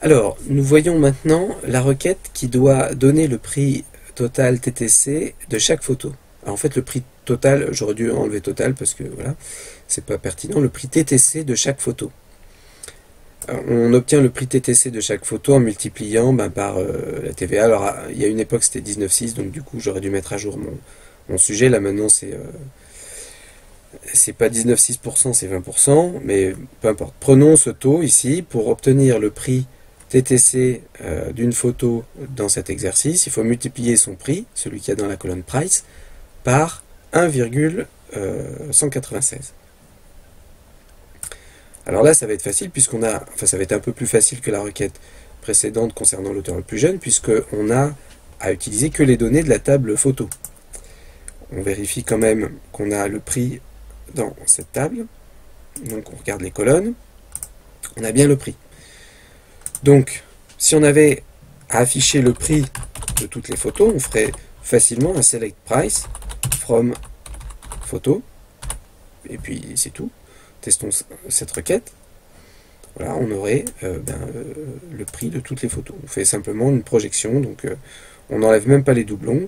Alors, nous voyons maintenant la requête qui doit donner le prix total TTC de chaque photo. Alors, en fait, le prix total, j'aurais dû enlever total parce que voilà, c'est pas pertinent. Le prix TTC de chaque photo. Alors, on obtient le prix TTC de chaque photo en multipliant par la TVA. Alors, il y a une époque, c'était 19,6, donc du coup, j'aurais dû mettre à jour mon sujet. Là, maintenant, c'est pas 19,6%, c'est 20%, mais peu importe. Prenons ce taux ici pour obtenir le prix TTC d'une photo dans cet exercice. Il faut multiplier son prix, celui qu'il y a dans la colonne Price, par 1,196. Alors là, ça va être facile puisqu'on a, enfin ça va être un peu plus facile que la requête précédente concernant l'auteur le plus jeune, puisqu'on a à utiliser que les données de la table photo. On vérifie quand même qu'on a le prix dans cette table. Donc on regarde les colonnes. On a bien le prix. Donc, si on avait à afficher le prix de toutes les photos, on ferait facilement un select price from photo. Et puis c'est tout. Testons cette requête. Voilà, on aurait le prix de toutes les photos. On fait simplement une projection, donc on n'enlève même pas les doublons.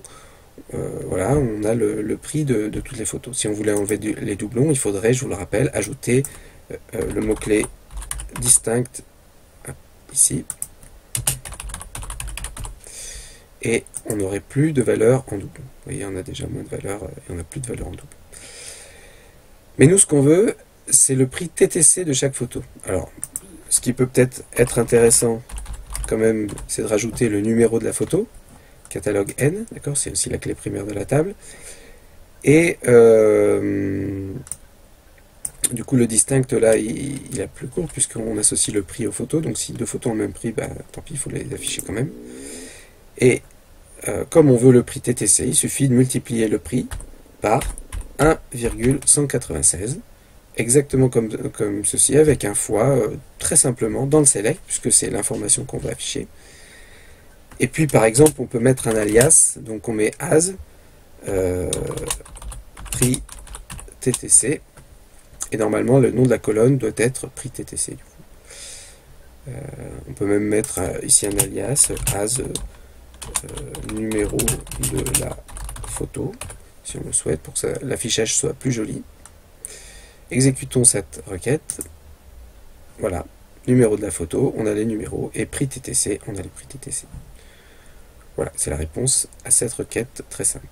Voilà, on a le prix de toutes les photos. Si on voulait enlever les doublons, il faudrait, je vous le rappelle, ajouter le mot-clé distinct ici. Et on n'aurait plus de valeur en doublon. Vous voyez, on a déjà moins de valeur et on n'a plus de valeur en doublon. Mais nous, ce qu'on veut, c'est le prix TTC de chaque photo. Alors, ce qui peut peut-être être intéressant quand même, c'est de rajouter le numéro de la photo, catalogue N, d'accord, c'est aussi la clé primaire de la table. Et du coup, le distinct, là, il est plus court, puisqu'on associe le prix aux photos. Donc, si deux photos ont le même prix, tant pis, il faut les afficher quand même. Et comme on veut le prix TTC, il suffit de multiplier le prix par 1,196, exactement comme ceci, avec un fois, très simplement, dans le select, puisque c'est l'information qu'on veut afficher. Et puis, par exemple, on peut mettre un alias, donc on met as, prix TTC, et normalement, le nom de la colonne doit être prix TTC. Du coup. On peut même mettre ici un alias, as, numéro de la photo, si on le souhaite, pour que l'affichage soit plus joli. Exécutons cette requête. Voilà, numéro de la photo, on a les numéros, et prix TTC, on a les prix TTC. Voilà, c'est la réponse à cette requête très simple.